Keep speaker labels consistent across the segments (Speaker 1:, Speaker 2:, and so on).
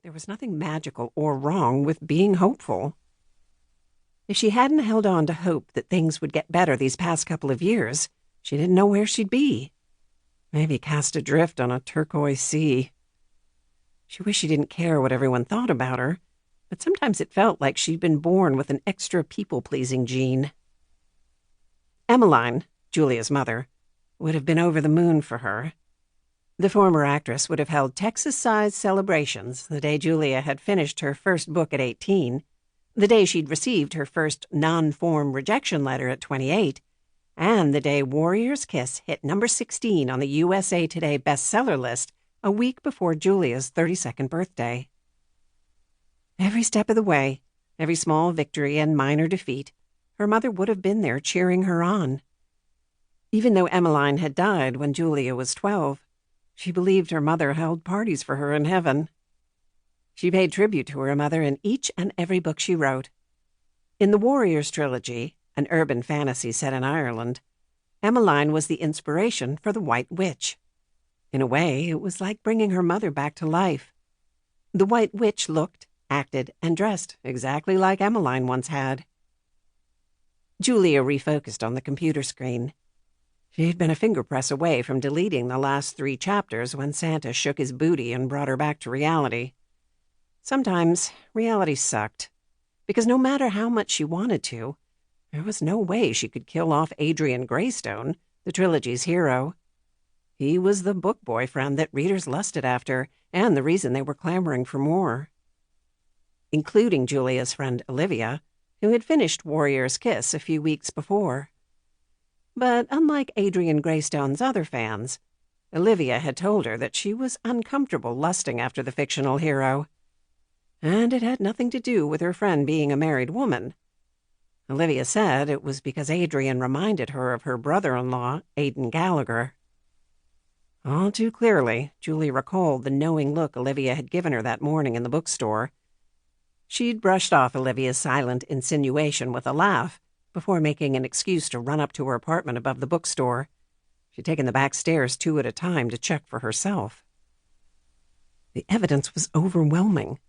Speaker 1: There was nothing magical or wrong with being hopeful. If she hadn't held on to hope that things would get better these past couple of years, she didn't know where she'd be. Maybe cast adrift on a turquoise sea. She wished she didn't care what everyone thought about her, but sometimes it felt like she'd been born with an extra people-pleasing gene. Emmeline, Julia's mother, would have been over the moon for her. The former actress would have held Texas-sized celebrations the day Julia had finished her first book at 18, the day she'd received her first non-form rejection letter at 28, and the day Warrior's Kiss hit number 16 on the USA Today bestseller list a week before Julia's 32nd birthday. Every step of the way, every small victory and minor defeat, her mother would have been there cheering her on. Even though Emmeline had died when Julia was 12, she believed her mother held parties for her in heaven. She paid tribute to her mother in each and every book she wrote. In the Warriors trilogy, an urban fantasy set in Ireland, Emmeline was the inspiration for the White Witch. In a way, it was like bringing her mother back to life. The White Witch looked, acted, and dressed exactly like Emmeline once had. Julia refocused on the computer screen. She'd been a finger press away from deleting the last 3 chapters when Santa shook his booty and brought her back to reality. Sometimes reality sucked, because no matter how much she wanted to, there was no way she could kill off Adrian Greystone, the trilogy's hero. He was the book boyfriend that readers lusted after, and the reason they were clamoring for more. Including Julia's friend Olivia, who had finished Warrior's Kiss a few weeks before. But unlike Adrian Greystone's other fans, Olivia had told her that she was uncomfortable lusting after the fictional hero. And it had nothing to do with her friend being a married woman. Olivia said it was because Adrian reminded her of her brother-in-law, Aidan Gallagher. All too clearly, Julie recalled the knowing look Olivia had given her that morning in the bookstore. She'd brushed off Olivia's silent insinuation with a laugh, before making an excuse to run up to her apartment above the bookstore. She'd taken the back stairs 2 at a time to check for herself. The evidence was overwhelming,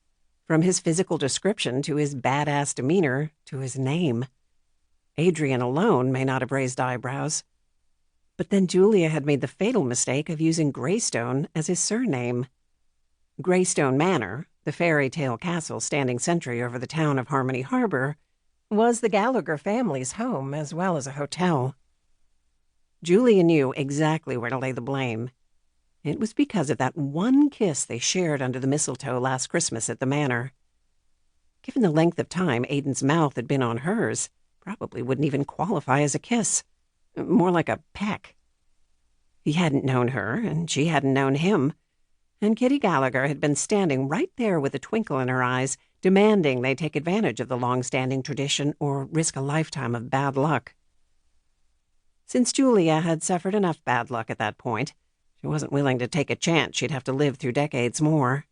Speaker 1: from his physical description to his badass demeanor to his name. Adrian alone may not have raised eyebrows. But then Julia had made the fatal mistake of using Greystone as his surname. Greystone Manor, the fairy tale castle standing sentry over the town of Harmony Harbor, was the Gallagher family's home as well as a hotel. Julia knew exactly where to lay the blame. It was because of that one kiss they shared under the mistletoe last Christmas at the manor. Given the length of time Aidan's mouth had been on hers, probably wouldn't even qualify as a kiss. More like a peck. He hadn't known her, and she hadn't known him. And Kitty Gallagher had been standing right there with a twinkle in her eyes, demanding they take advantage of the long-standing tradition or risk a lifetime of bad luck. Since Julia had suffered enough bad luck at that point, she wasn't willing to take a chance she'd have to live through decades more.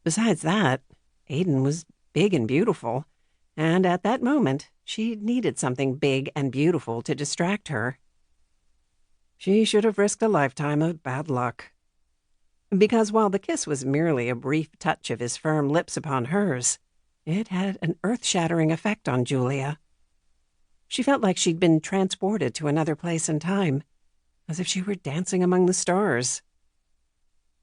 Speaker 1: Besides that, Aidan was big and beautiful, and at that moment, she needed something big and beautiful to distract her. She should have risked a lifetime of bad luck. Because while the kiss was merely a brief touch of his firm lips upon hers, it had an earth-shattering effect on Julia. She felt like she'd been transported to another place and time, as if she were dancing among the stars.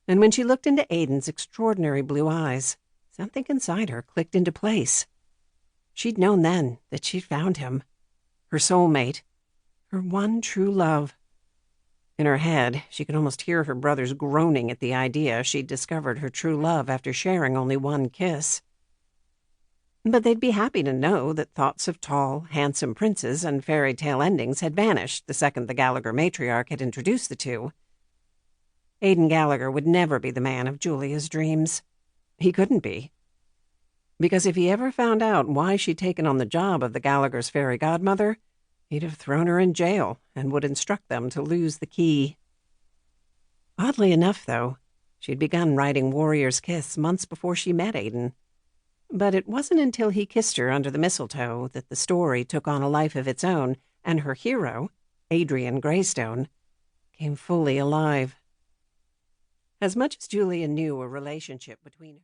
Speaker 1: And when she looked into Aidan's extraordinary blue eyes, something inside her clicked into place. She'd known then that she'd found him, her soulmate, her one true love. In her head, she could almost hear her brothers groaning at the idea she'd discovered her true love after sharing only one kiss. But they'd be happy to know that thoughts of tall, handsome princes and fairy tale endings had vanished the second the Gallagher matriarch had introduced the two. Aidan Gallagher would never be the man of Julia's dreams. He couldn't be. Because if he ever found out why she'd taken on the job of the Gallagher's fairy godmother, he'd have thrown her in jail and would instruct them to lose the key. Oddly enough, though, she'd begun writing Warrior's Kiss months before she met Aidan. But it wasn't until he kissed her under the mistletoe that the story took on a life of its own, and her hero, Adrian Greystone, came fully alive. As much as Julia knew a relationship between